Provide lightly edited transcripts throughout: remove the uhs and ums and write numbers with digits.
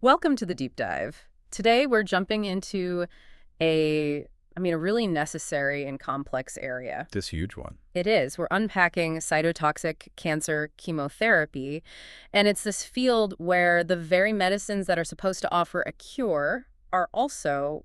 Welcome to the deep dive. Today we're jumping into a really necessary and complex area. This huge one. It is. We're unpacking cytotoxic cancer chemotherapy, and it's this field where the very medicines that are supposed to offer a cure are also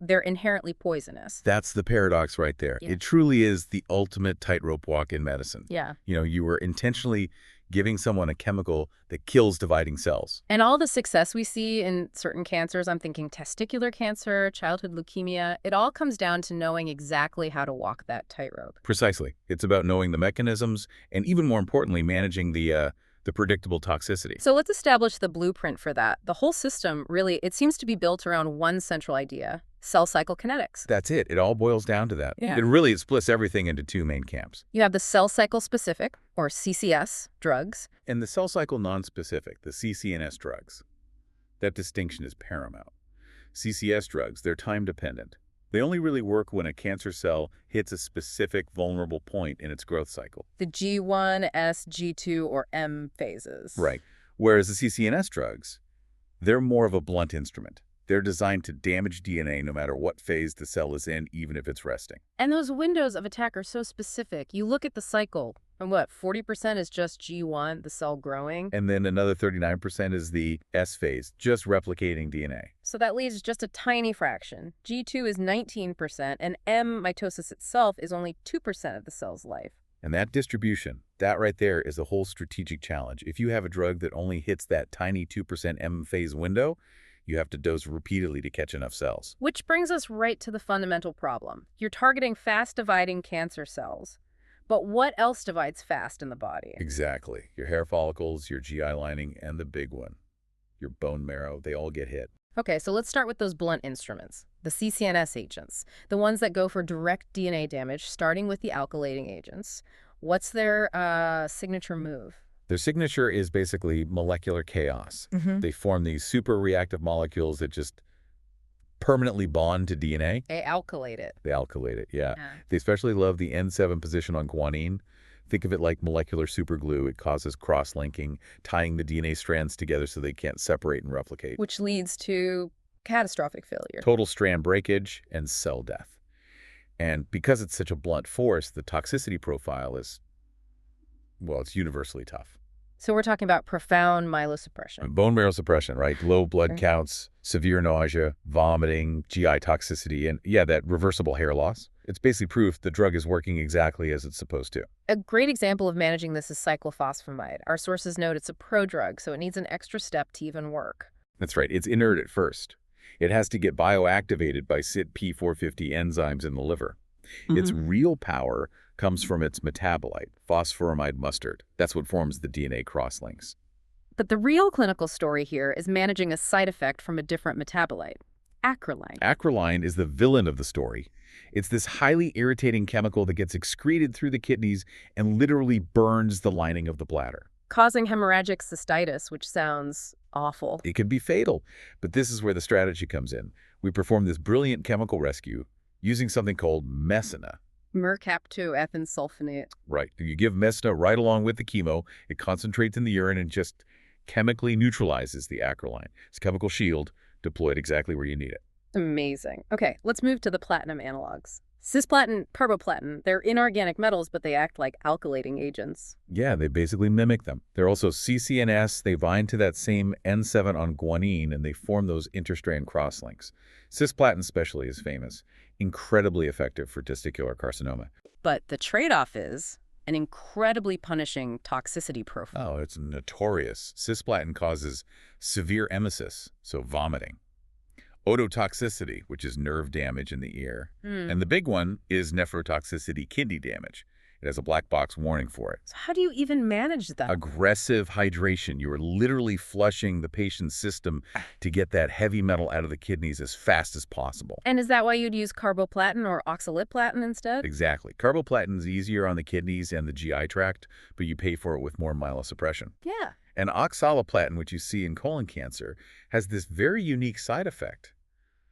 they're inherently poisonous. That's the paradox right there. Yeah. It truly is the ultimate tightrope walk in medicine. Yeah. You were intentionally giving someone a chemical that kills dividing cells. And all the success we see in certain cancers, I'm thinking testicular cancer, childhood leukemia, it all comes down to knowing exactly how to walk that tightrope. Precisely. It's about knowing the mechanisms and, even more importantly, managing the predictable toxicity. So let's establish the blueprint for that. The whole system, really, it seems to be built around one central idea: cell cycle kinetics. That's it. It all boils down to that. Yeah. It splits everything into two main camps. You have the cell cycle specific, or CCS, drugs. And the cell cycle nonspecific, the CCNS drugs. That distinction is paramount. CCS drugs, they're time-dependent. They only really work when a cancer cell hits a specific vulnerable point in its growth cycle. The G1, S, G2, or M phases. Right. Whereas the CCNS drugs, they're more of a blunt instrument. They're designed to damage DNA no matter what phase the cell is in, even if it's resting. And those windows of attack are so specific. You look at the cycle, and 40% is just G1, the cell growing? And then another 39% is the S phase, just replicating DNA. So that leaves just a tiny fraction. G2 is 19%, and M, mitosis itself, is only 2% of the cell's life. And that distribution, that right there is the whole strategic challenge. If you have a drug that only hits that tiny 2% M phase window, you have to dose repeatedly to catch enough cells. Which brings us right to the fundamental problem. You're targeting fast-dividing cancer cells. But what else divides fast in the body? Exactly. Your hair follicles, your GI lining, and the big one, your bone marrow, they all get hit. Okay, so let's start with those blunt instruments, the CCNS agents, the ones that go for direct DNA damage, starting with the alkylating agents. What's their signature move? Their signature is basically molecular chaos. They form these super reactive molecules that just permanently bond to DNA. They alkylate it. They alkylate it, yeah. They especially love the N7 position on guanine. Think of it like molecular superglue. It causes cross-linking, tying the DNA strands together so they can't separate and replicate. Which leads to catastrophic failure. Total strand breakage and cell death. And because it's such a blunt force, the toxicity profile is, well, it's universally tough. So we're talking about profound myelosuppression. Bone marrow suppression, right? Low blood Okay. counts, severe nausea, vomiting, GI toxicity, and yeah, that reversible hair loss. It's basically proof the drug is working exactly as it's supposed to. A great example of managing this is cyclophosphamide. Our sources note it's a prodrug, so it needs an extra step to even work. That's right. It's inert at first. It has to get bioactivated by CYP450 enzymes in the liver. Its real power comes from its metabolite, phosphoramide mustard. That's what forms the DNA crosslinks. But the real clinical story here is managing a side effect from a different metabolite, acrolein. Acrolein is the villain of the story. It's this highly irritating chemical that gets excreted through the kidneys and literally burns the lining of the bladder. Causing hemorrhagic cystitis, which sounds awful. It can be fatal, but this is where the strategy comes in. We perform this brilliant chemical rescue using something called mesina. Mercaptoethane sulfonate. Right. You give mesina right along with the chemo. It concentrates in the urine and just chemically neutralizes the acrolein. It's a chemical shield deployed exactly where you need it. Amazing. Okay, let's move to the platinum analogs. Cisplatin, carboplatin, they're inorganic metals, but they act like alkylating agents. Yeah, they basically mimic them. They're also CCNS. They bind to that same N7 on guanine, and they form those interstrand crosslinks. Cisplatin especially is famous. Incredibly effective for testicular carcinoma. But the trade-off is an incredibly punishing toxicity profile. Oh, it's notorious. Cisplatin causes severe emesis, so vomiting. Ototoxicity, which is nerve damage in the ear. And the big one is nephrotoxicity, kidney damage. It has a black box warning for it. So how do you even manage that? Aggressive hydration. You are literally flushing the patient's system to get that heavy metal out of the kidneys as fast as possible. And is that why you'd use carboplatin or oxaliplatin instead? Exactly. Carboplatin is easier on the kidneys and the GI tract, but you pay for it with more myelosuppression. Yeah. And oxaliplatin, which you see in colon cancer, has this very unique side effect.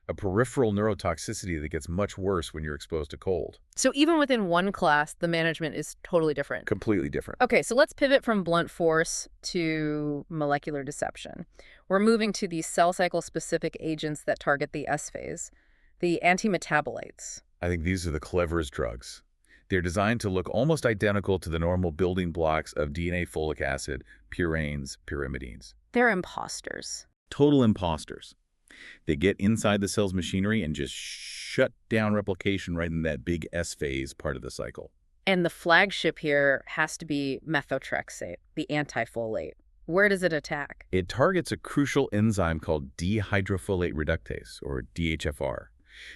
A peripheral neurotoxicity that gets much worse when you're exposed to cold. So even within one class, the management is totally different. Completely different. Okay, so let's pivot from blunt force to molecular deception. We're moving to these cell cycle-specific agents that target the S phase, the antimetabolites. I think these are the cleverest drugs. They're designed to look almost identical to the normal building blocks of DNA, folic acid, purines, pyrimidines. They're imposters. Total imposters. They get inside the cell's machinery and just shut down replication right in that big S phase part of the cycle. And the flagship here has to be methotrexate, the antifolate. Where does it attack? It targets a crucial enzyme called dihydrofolate reductase, or DHFR.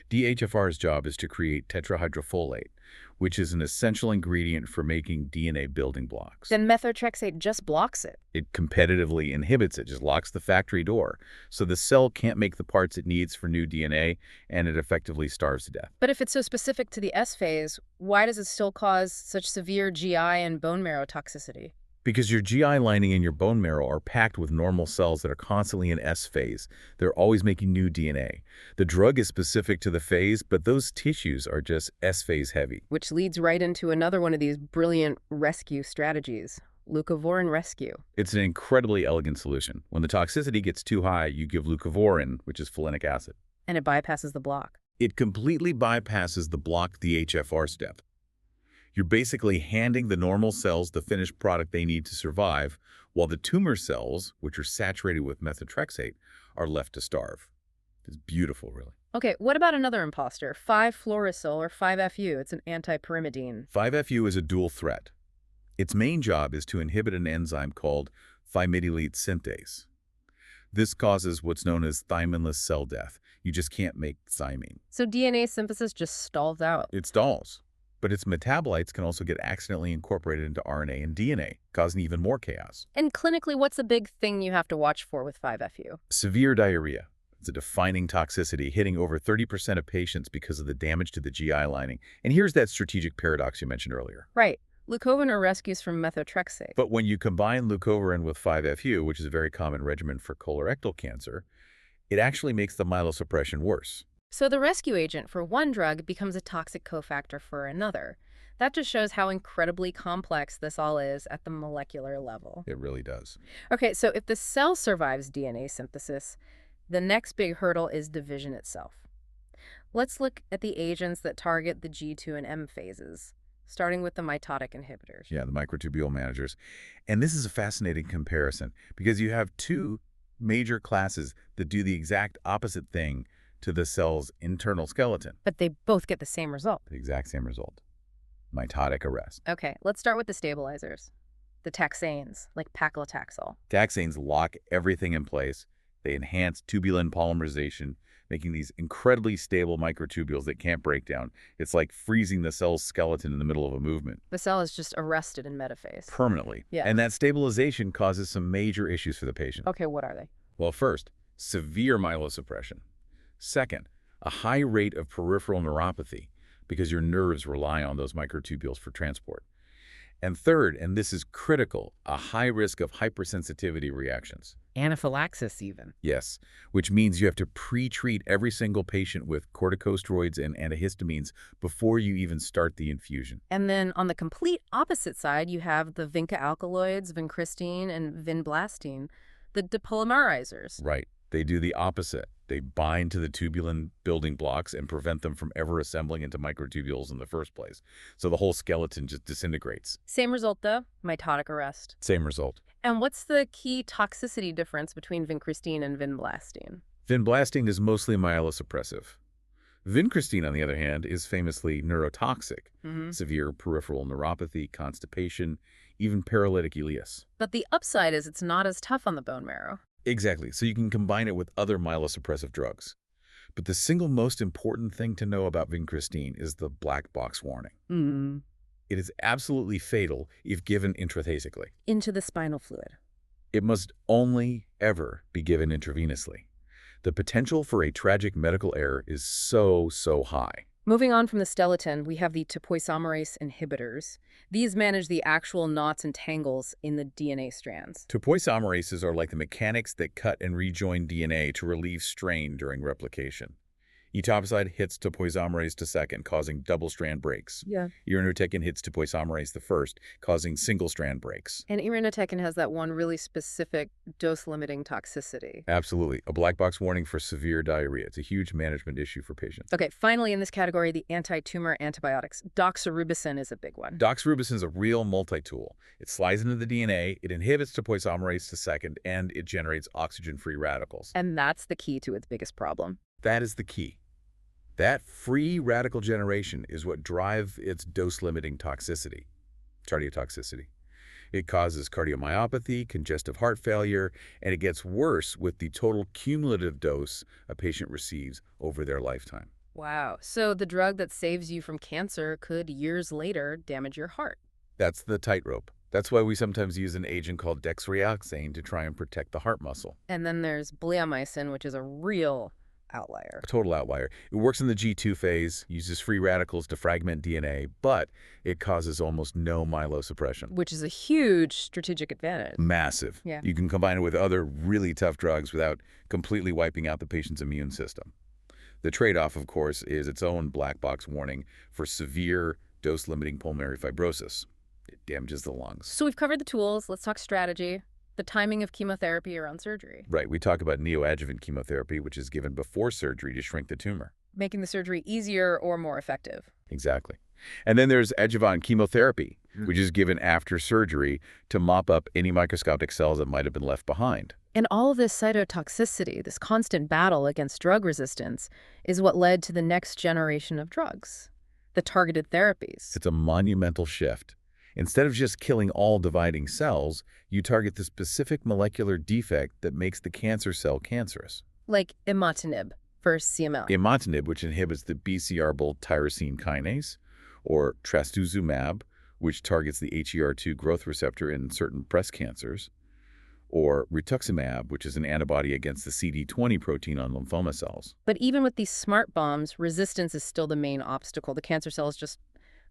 DHFR's job is to create tetrahydrofolate, which is an essential ingredient for making DNA building blocks. Then methotrexate just blocks it. It competitively inhibits it, just locks the factory door, so the cell can't make the parts it needs for new DNA, and it effectively starves to death. But if it's so specific to the S phase, why does it still cause such severe GI and bone marrow toxicity? Because your GI lining and your bone marrow are packed with normal cells that are constantly in S phase. They're always making new DNA. The drug is specific to the phase, but those tissues are just S phase heavy. Which leads right into another one of these brilliant rescue strategies, leucovorin rescue. It's an incredibly elegant solution. When the toxicity gets too high, you give leucovorin, which is folinic acid. And it bypasses the block. It completely bypasses the blocked DHFR step. You're basically handing the normal cells the finished product they need to survive, while the tumor cells, which are saturated with methotrexate, are left to starve. It's beautiful, really. Okay, what about another imposter, 5-fluorosyl or 5-FU? It's an antipyrimidine. 5-FU is a dual threat. Its main job is to inhibit an enzyme called thymidylate synthase. This causes what's known as thyminless cell death. You just can't make thymine. So DNA synthesis just stalls out. It stalls. But its metabolites can also get accidentally incorporated into RNA and DNA, causing even more chaos. And clinically, what's the big thing you have to watch for with 5-FU? Severe diarrhea. It's a defining toxicity, hitting over 30% of patients because of the damage to the GI lining. And here's that strategic paradox you mentioned earlier. Right. Leucovorin rescues from methotrexate. But when you combine leucovorin with 5-FU, which is a very common regimen for colorectal cancer, it actually makes the myelosuppression worse. So the rescue agent for one drug becomes a toxic cofactor for another. That just shows how incredibly complex this all is at the molecular level. It really does. Okay, so if the cell survives DNA synthesis, the next big hurdle is division itself. Let's look at the agents that target the G2 and M phases, starting with the mitotic inhibitors. Yeah, the microtubule managers. And this is a fascinating comparison because you have two major classes that do the exact opposite thing to the cell's internal skeleton. But they both get the same result. The exact same result. Mitotic arrest. Okay, let's start with the stabilizers. The taxanes, like paclitaxel. Taxanes lock everything in place. They enhance tubulin polymerization, making these incredibly stable microtubules that can't break down. It's like freezing the cell's skeleton in the middle of a movement. The cell is just arrested in metaphase. Permanently. Yeah. And that stabilization causes some major issues for the patient. Okay, what are they? Well, first, severe myelosuppression. Second, a high rate of peripheral neuropathy because your nerves rely on those microtubules for transport. And third, and this is critical, a high risk of hypersensitivity reactions. Anaphylaxis even. Yes, which means you have to pre-treat every single patient with corticosteroids and antihistamines before you even start the infusion. And then on the complete opposite side, you have the vinca alkaloids, vincristine and vinblastine, the depolymerizers. Right. They do the opposite. They bind to the tubulin building blocks and prevent them from ever assembling into microtubules in the first place. So the whole skeleton just disintegrates. Same result, though, mitotic arrest. Same result. And what's the key toxicity difference between vincristine and vinblastine? Vinblastine is mostly myelosuppressive. Vincristine, on the other hand, is famously neurotoxic. Severe peripheral neuropathy, constipation, even paralytic ileus. But the upside is it's not as tough on the bone marrow. Exactly, so you can combine it with other myelosuppressive drugs. But the single most important thing to know about vincristine is the black box warning. It is absolutely fatal if given intrathecally. Into the spinal fluid. It must only ever be given intravenously. The potential for a tragic medical error is so high. Moving on from the skeleton, we have the topoisomerase inhibitors. These manage the actual knots and tangles in the DNA strands. Topoisomerases are like the mechanics that cut and rejoin DNA to relieve strain during replication. Etoposide hits topoisomerase to second, causing double-strand breaks. Yeah. Irinotecan hits topoisomerase the first, causing single-strand breaks. And irinotecan has that one really specific dose-limiting toxicity. Absolutely. A black box warning for severe diarrhea. It's a huge management issue for patients. Okay, finally in this category, the anti-tumor antibiotics. Doxorubicin is a big one. Doxorubicin is a real multi-tool. It slides into the DNA, it inhibits topoisomerase to second, and it generates oxygen-free radicals. And that's the key to its biggest problem. That is the key. That free radical generation is what drives its dose-limiting toxicity, cardiotoxicity. It causes cardiomyopathy, congestive heart failure, and it gets worse with the total cumulative dose a patient receives over their lifetime. Wow. So the drug that saves you from cancer could years later damage your heart. That's the tightrope. That's why we sometimes use an agent called dexamethasone to try and protect the heart muscle. And then there's bleomycin, which is a real outlier. A total outlier. It works in the G2 phase, uses free radicals to fragment DNA, but it causes almost no myelosuppression. Which is a huge strategic advantage. Massive. Yeah. You can combine it with other really tough drugs without completely wiping out the patient's immune system. The trade-off, of course, is its own black box warning for severe dose-limiting pulmonary fibrosis. It damages the lungs. So we've covered the tools. Let's talk strategy. The timing of chemotherapy around surgery. Right. We talk about neoadjuvant chemotherapy, which is given before surgery to shrink the tumor. Making the surgery easier or more effective. Exactly. And then there's adjuvant chemotherapy, which is given after surgery to mop up any microscopic cells that might have been left behind. And all of this cytotoxicity, this constant battle against drug resistance, is what led to the next generation of drugs, the targeted therapies. It's a monumental shift. Instead of just killing all dividing cells, you target the specific molecular defect that makes the cancer cell cancerous. Like imatinib for CML. Imatinib, which inhibits the BCR-BOLT tyrosine kinase, or trastuzumab, which targets the HER2 growth receptor in certain breast cancers, or rituximab, which is an antibody against the CD20 protein on lymphoma cells. But even with these smart bombs, resistance is still the main obstacle. The cancer cells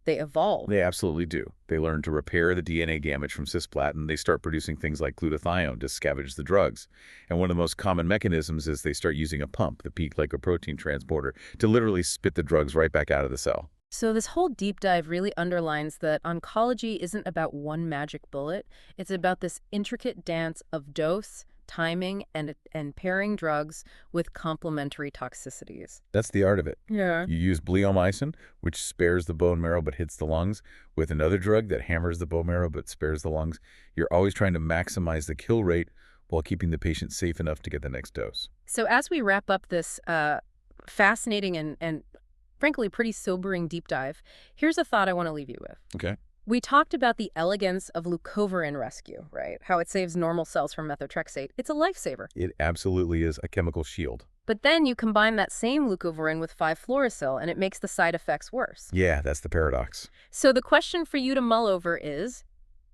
they evolve. They absolutely do. They learn to repair the DNA damage from cisplatin. They start producing things like glutathione to scavenge the drugs. And one of the most common mechanisms is they start using a pump, the P-glycoprotein transporter, to literally spit the drugs right back out of the cell. So this whole deep dive really underlines that oncology isn't about one magic bullet. It's about this intricate dance of dose, timing, and pairing drugs with complementary toxicities. That's the art of it. Yeah. You use bleomycin, which spares the bone marrow but hits the lungs, with another drug that hammers the bone marrow but spares the lungs. You're always trying to maximize the kill rate while keeping the patient safe enough to get the next dose. So as we wrap up this fascinating and frankly pretty sobering deep dive, here's a thought I want to leave you with. Okay. We talked about the elegance of leucovorin rescue, right? How it saves normal cells from methotrexate. It's a lifesaver. It absolutely is a chemical shield. But then you combine that same leucovorin with 5-fluorouracil, and it makes the side effects worse. Yeah, that's the paradox. So the question for you to mull over is,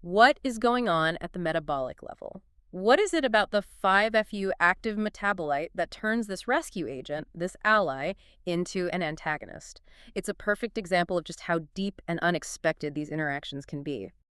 what is going on at the metabolic level? What is it about the 5-FU active metabolite that turns this rescue agent, this ally, into an antagonist? It's a perfect example of just how deep and unexpected these interactions can be.